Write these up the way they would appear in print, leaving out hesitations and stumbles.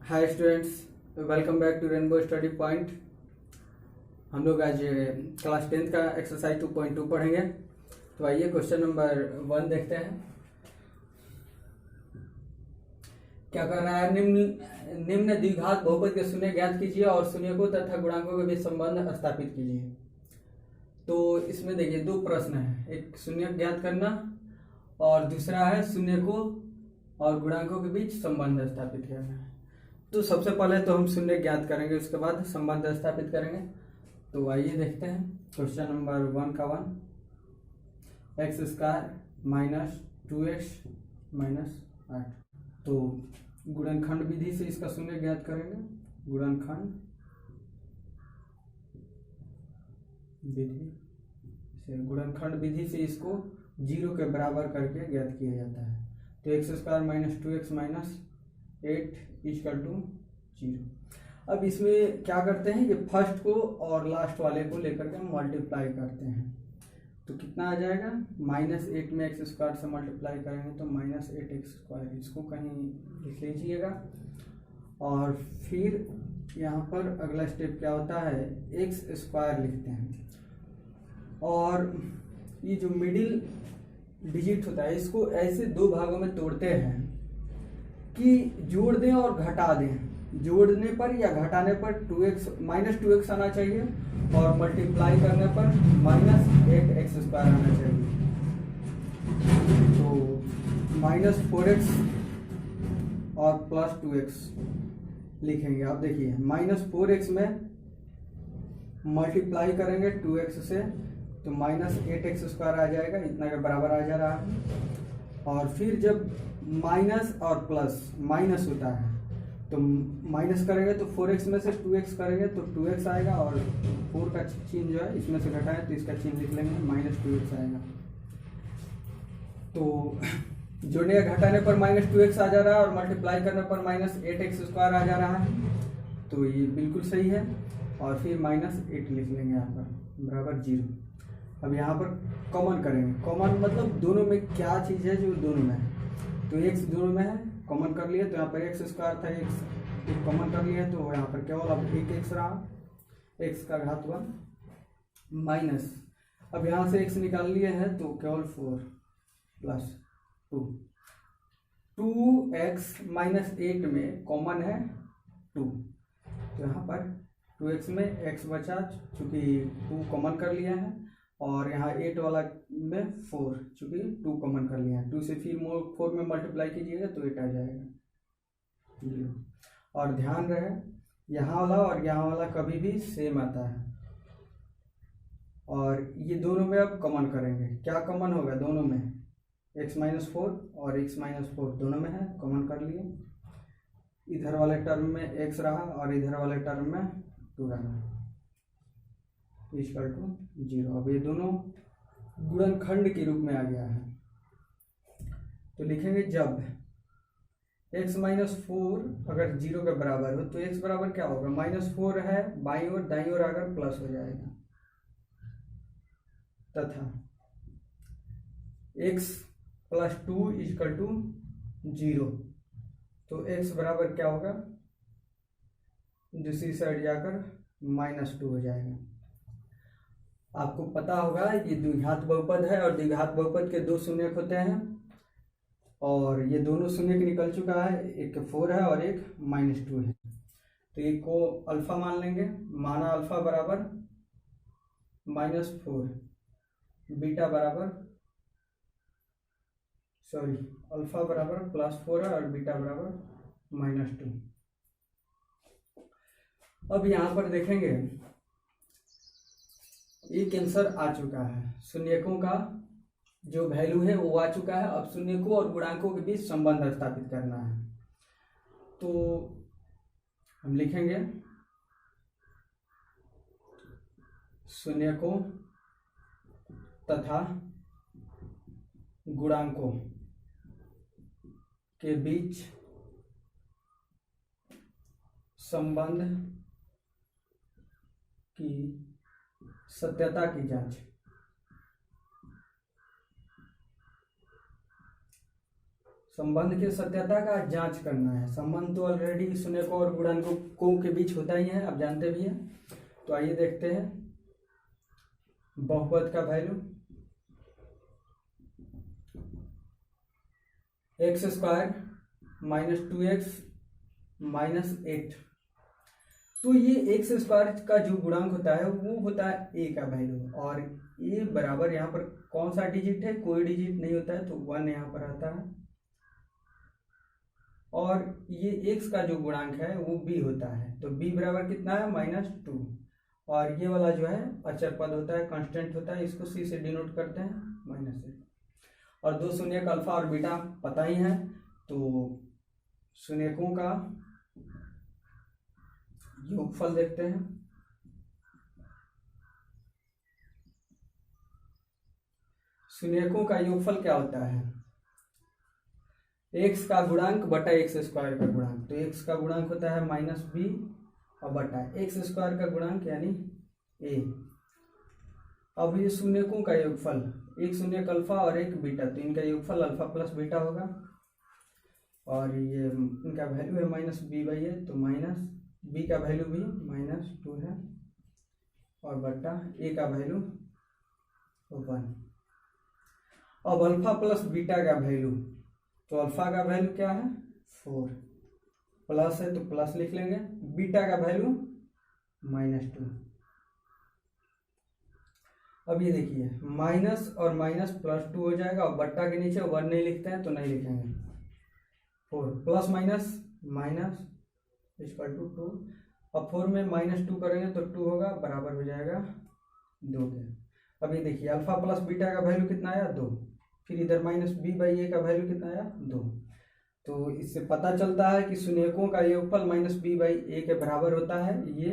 Hi students, welcome back to rainbow study point. हम लोग आज क्लास 10th का एक्सरसाइज 2.2 पढ़ेंगे। तो आइए क्वेश्चन नंबर 1 देखते हैं। क्या कर रहा है? निम्न द्विघात बहुपद के शून्य ज्ञात कीजिए और शून्यकों तथा गुणांकों के बीच संबंध स्थापित कीजिए। तो इसमें देखिए दो प्रश्न है, एक शून्य ज्ञात करना और दूसरा है शून्यकों और गुणांकों के बीच संबंध स्थापित करना है। तो सबसे पहले तो हम शून्य ज्ञात करेंगे, उसके बाद संबंध स्थापित करेंगे। तो आइए देखते हैं क्वेश्चन नंबर 1 का 1, x square minus 2x minus 8। तो गुणनखंड विधि से इसका शून्य ज्ञात करेंगे। गुणनखंड विधि से इसको 0 के बराबर करके ज्ञात किया जाता है। तो X square minus 2x minus 8 equal to 0। अब इसमें क्या करते हैं, ये फर्स्ट को और लास्ट वाले को लेकर के मल्टीप्लाई करते हैं। तो कितना आ जाएगा? -8 में एक्स स्क्वायर से मल्टीप्लाई करेंगे तो -8x²। इसको कहीं लिख लीजिएगा। और फिर यहाँ पर अगला स्टेप क्या होता है, एक्स स्क्वायर लिखते हैं। और ये जो मिडिल डिजिट होता है इसको ऐसे दो भागों में तोड़ते हैं कि जोड़ दें और घटा दें। जोड़ने पर या घटाने पर -2x आना चाहिए और मल्टीप्लाई करने पर -8x² आना चाहिए। तो -4x और +2x लिखेंगे। आप देखिए -4x में मल्टीप्लाई करेंगे 2x से तो -8x² आ जाएगा, इतना के बराबर आ जा रहा है। और फिर जब माइनस और प्लस माइनस होता है तो माइनस करेंगे तो 4x में से 2x करेंगे तो 2x आएगा, और 4 का चिन्ह जो है इसमें से घटाएं तो इसका चिन्ह लिख लेंगे, -2x आएगा। तो जोड़ने या घटाने पर -2x आ जा रहा है और मल्टीप्लाई करने पर -8x² आ जा रहा है। तो ये बिल्कुल सही है। और फिर -8 लिख लेंगे यहाँ पर बराबर 0। अब यहाँ पर कॉमन करेंगे। कॉमन मतलब दोनों में क्या चीज़ है जो दोनों में है। तो x दोनों में है, कॉमन कर लिए तो यहाँ पर x स्क्वायर था, x कॉमन कर लिए तो यहाँ पर केवल अब एक x रहा, x का घात 1 माइनस। अब यहाँ से x निकाल लिए हैं तो केवल 4 प्लस 2x -8 में कॉमन है 2। तो यहाँ पर 2x में x बचा, चूंकि 2 कॉमन कर लिया है, और यहाँ 8 वाला में 4 चूंकि 2 कॉमन कर लिया है। 2 से फिर 4 में मल्टीप्लाई कीजिएगा तो 8 आ जाएगा 0। और ध्यान रहे यहाँ वाला और यहाँ वाला कभी भी सेम आता है। और ये दोनों में अब कॉमन करेंगे। क्या कॉमन होगा दोनों में? x -4 और x -4 दोनों में है, कॉमन कर लिए। इधर वाले टर्म में x रहा और इधर वाले टर्म में 2 रहा, इक्वल टू 0। अब ये दोनों गुणनखंड के रूप में आ गया है। तो लिखेंगे जब x -4 अगर 0 के बराबर हो तो x बराबर क्या होगा? -4 है, बाईं ओर दाईं ओर आकर प्लस हो जाएगा, तथा x + 2 इक्वल टू 0। तो x बराबर क्या होगा? दूसरी साइड जाकर -2 हो जाएगा। आपको पता होगा ये द्विघात बहुपद है और द्विघात बहुपद के दो शून्यक होते हैं, और ये दोनों शून्यक निकल चुका है, एक 4 है और एक -2 है। तो ये को अल्फा मान लेंगे। माना अल्फा बराबर -4, बीटा बराबर अल्फा बराबर +4 है और बीटा बराबर -2। अब यहाँ पर देखेंगे एक आंसर आ चुका है, शून्यकों का जो वैल्यू है वो आ चुका है। अब शून्यकों और गुणांकों के बीच संबंध स्थापित करना है। तो हम लिखेंगे शून्यकों तथा गुणांकों के बीच संबंध की सत्यता की जांच। संबंध की सत्यता का जांच करना है। संबंध तो ऑलरेडी शून्यकों और गुणांकों के बीच होता ही है, आप जानते भी हैं। तो आइए देखते हैं बहुपद का value x square minus 2x minus 8। तो ये एक्स स्क्वायर का जो गुणांक होता है वो होता है ए का वैल्यू, और ए बराबर यहाँ पर कौन सा डिजिट है, कोई डिजिट नहीं होता है, तो 1 यहाँ पर आता है। और ये x का जो गुणांक है वो b होता है, तो b बराबर कितना है -2। और ये वाला जो है अचर पद होता है, कांस्टेंट होता है, इसको c से डिनोट करते हैं -8। और दो शून्यक अल्फा और बीटा पता ही है, तो शून्यकों का योगफल देखते हैं। शून्यकों का योगफल क्या होता है, x का गुणांक बटा एक्स स्क्वायर का गुणांक। तो x का गुणांक होता है -b और बटा एक्स स्क्वायर का गुणांक यानी a। अब ये शून्यकों का योगफल, एक शून्यक अल्फा और एक बीटा, तो इनका योगफल अल्फा प्लस बीटा होगा। और ये इनका वैल्यू है -b/a, तो -b का वैल्यू भी -2 है, और बटा a का वैल्यू 1। अब अल्फा प्लस बीटा का वैल्यू, तो अल्फा का वैल्यू क्या है 4, प्लस है तो प्लस लिख लेंगे, बीटा का वैल्यू -2। अब ये देखिए माइनस और माइनस +2 हो जाएगा, और बट्टा के नीचे 1 नहीं लिखते हैं तो नहीं लिखेंगे। 4 प्लस माइनस माइनस = 2। अब 4 में -2 करेंगे तो 2 होगा, बराबर हो जाएगा 2 के। अब ये देखिए अल्फा प्लस बीटा का वैल्यू कितना आया 2, फिर इधर -b/a का वैल्यू कितना आया 2। तो इससे पता चलता है कि शून्यकों का योगफल -b/a के बराबर होता है। ये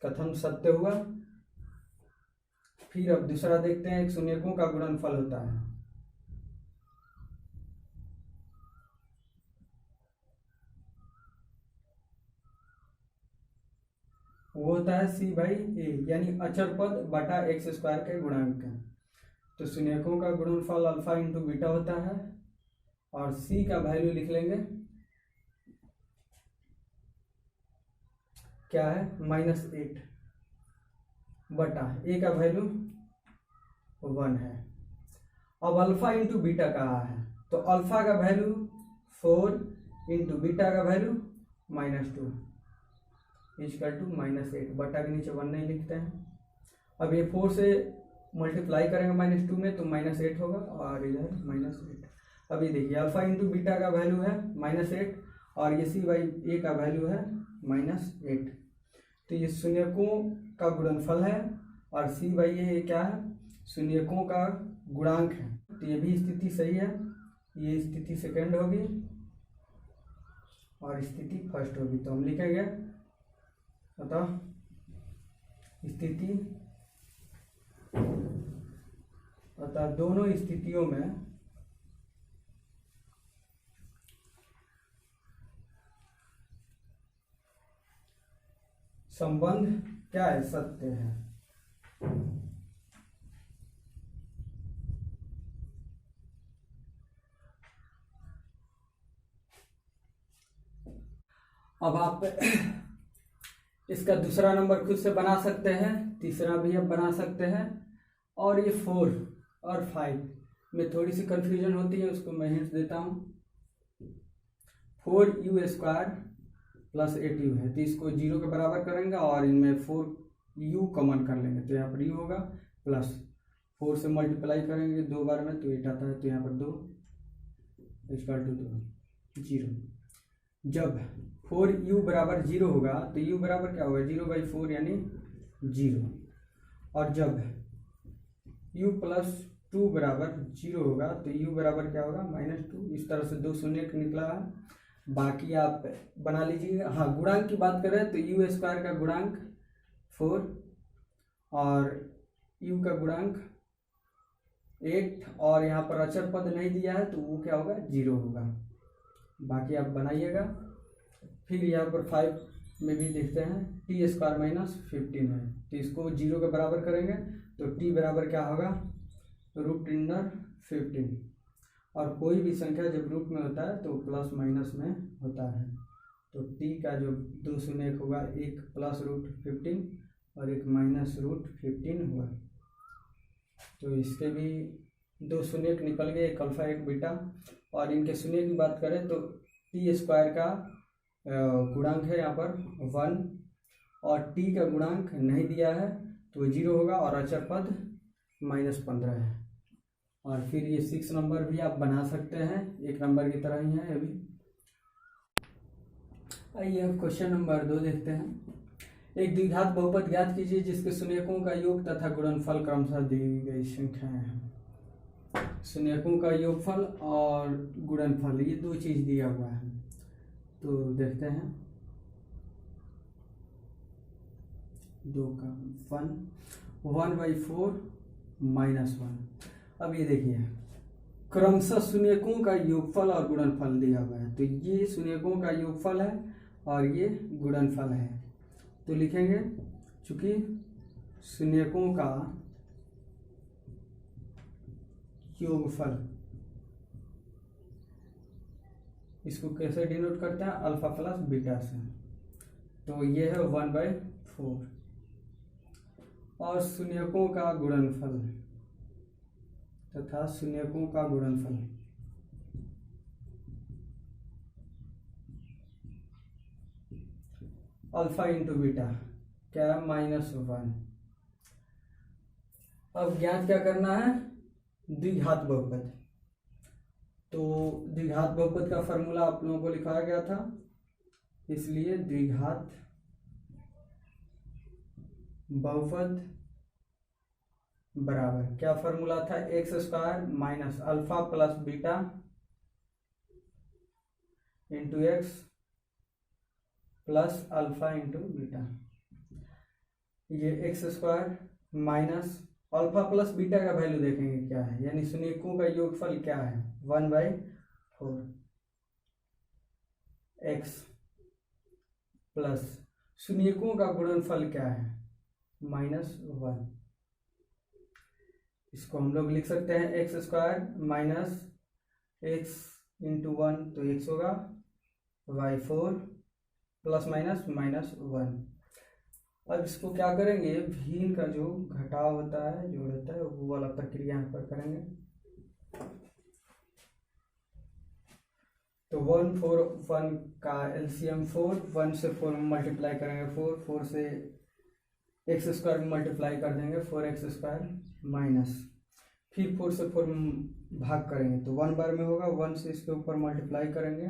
कथन सत्य हुआ। फिर अब दूसरा देखते हैं, एक शून्यकों का गुणनफल होता है। वो होता है c/a, यानी अचर पद बटा एक्स स्क्वायर के गुणांक का। तो शून्यकों का गुणनफल अल्फा इंटू बीटा होता है, और c का वैल्यू लिख लेंगे क्या है -8 बटा a का वैल्यू 1 है। अब अल्फा इंटू बीटा कहा है, तो अल्फा का वैल्यू 4 इंटू बीटा का वैल्यू -2 = -8, बटा के नीचे 1 नहीं लिखते हैं। अब ये 4 से मल्टीप्लाई करेंगे -2 में तो -8 होगा, और इधर -8। अब ये देखिए अल्फा इंटू बीटा का वैल्यू है -8, और ये c/a का वैल्यू है -8। तो ये शून्यकों का गुणनफल है, और c/a क्या है, शून्यकों का गुणांक है। तो ये भी स्थिति सही है, ये स्थिति सेकंड होगी और स्थिति फर्स्ट होगी। तो हम लिखेंगे अतः दोनों स्थितियों में संबंध क्या है, सत्य है। अब आप इसका दूसरा नंबर खुद से बना सकते हैं, तीसरा भी आप बना सकते हैं। और ये 4 और 5 में थोड़ी सी कंफ्यूजन होती है, उसको मैं हिंट देता हूँ। 4u² + 8u है, तो इसको 0 के बराबर करेंगे और इनमें 4u कॉमन कर लेंगे, तो यहाँ पर u होगा, प्लस 4 से मल्टीप्लाई करेंगे 2 बार में तो 8 आता है, तो यहाँ पर 2 = 0। जब 4u बराबर 0 होगा तो u बराबर क्या होगा 0/4 यानी 0। और जब u + 2 बराबर 0 होगा तो u बराबर क्या होगा -2। इस तरह से 2 शून्य निकला है। बाकी आप बना लीजिएगा। हाँ, गुणांक की बात करें तो u² का गुणांक 4 और u का गुणांक 8, और यहाँ पर अचर पद नहीं दिया है तो वो क्या होगा 0 होगा। बाकी आप बनाइएगा। फिर यहाँ पर 5 में भी देखते हैं t² - 15 है, तो इसको 0 के बराबर करेंगे तो t बराबर क्या होगा √15। और कोई भी संख्या जब रूट में होता है तो प्लस माइनस में होता है। तो t का जो 2 शून्य होगा, एक प्लस रूट 15 और एक माइनस रूट 15 हुआ। तो इसके भी 2 शून्य निकल गए, एक अल्फा एक बीटा। और इनके शून्य की बात करें तो टी स्क्वायर का गुणांक है यहाँ पर 1 और टी का गुणांक नहीं दिया है तो 0 होगा और अचर पद -15 है। और फिर ये 6 नंबर भी आप बना सकते हैं, 1 नंबर की तरह ही है ये भी। आइए अब क्वेश्चन नंबर 2 देखते हैं। एक द्विघात बहुपद ज्ञात कीजिए जिसके शून्यकों का योग तथा गुणनफल क्रमशः दी गई संख्याएं हैं। शून्यकों का योगफल और गुणनफल ये 2 चीज दिया हुआ है, तो देखते हैं। 2 का 1/4 -1। अब ये देखिए क्रमशः शून्यकों का योगफल और गुणनफल दिया हुआ है, तो ये शून्यकों का योगफल है और ये गुणनफल है। तो लिखेंगे चूंकि शून्यकों का योगफल, इसको कैसे डिनोट करते हैं, अल्फा प्लस बीटा से, तो ये है 1/4। और शून्यकों का गुणनफल तथा शून्यकों का गुणनफल अल्फा इंटू बीटा क्या है, -1। अब ज्ञात क्या करना है, द्विघात बहुपद। तो द्विघात बहुपद का फॉर्मूला आप लोगों को लिखाया गया था, इसलिए द्विघात बहुपद बराबर क्या फॉर्मूला था, x² minus alpha plus beta into x plus alpha into beta. ये x² minus alpha plus beta का वैल्यू देखेंगे क्या है, यानी शून्यकों का योगफल क्या है, 1/4 x प्लस शून्यकों का गुणनफल क्या है, -1। इसको हम लोग लिख सकते हैं x² माइनस x इंटू 1 तो x होगा, y4 प्लस माइनस -1। अब इसको क्या करेंगे, भिन्न का जो घटाव होता है, जोड़ होता है, वो वाला प्रक्रिया यहाँ पर करेंगे। तो 1 4 1 का एलसीएम 4, 1 से 4 में मल्टीप्लाई करेंगे 4 से x² में मल्टीप्लाई कर देंगे 4x² माइनस, फिर 4 से 4 में भाग करेंगे तो 1 बार में होगा, 1 से इसके ऊपर मल्टीप्लाई करेंगे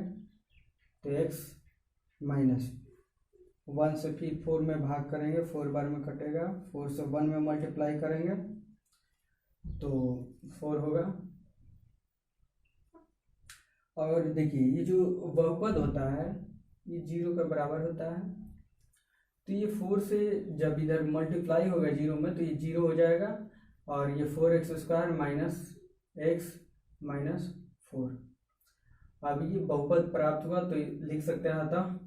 तो x माइनस 1 से फिर 4 में भाग करेंगे, 4 बार में कटेगा, 4 से 1 में मल्टीप्लाई करेंगे तो 4 होगा। और देखिए ये जो बहुपद होता है ये 0 के बराबर होता है, तो ये 4 से जब इधर मल्टीप्लाई होगा 0 में तो ये 0 हो जाएगा और ये 4x² माइनस x माइनस 4। अब ये बहुपद प्राप्त हुआ तो लिख सकते हैं अतः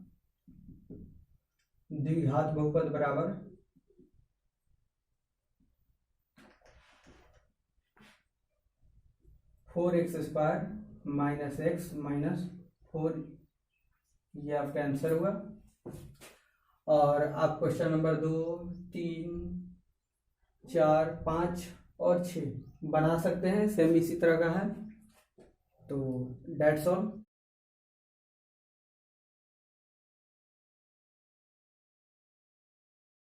द्विघात बहुपद बराबर (4x² माइनस x माइनस 4), ये आपका आंसर हुआ। और आप क्वेश्चन नंबर 2, 3, 4, 5 और 6 बना सकते हैं, सेम इसी तरह का है। तो डेट्स ऑल।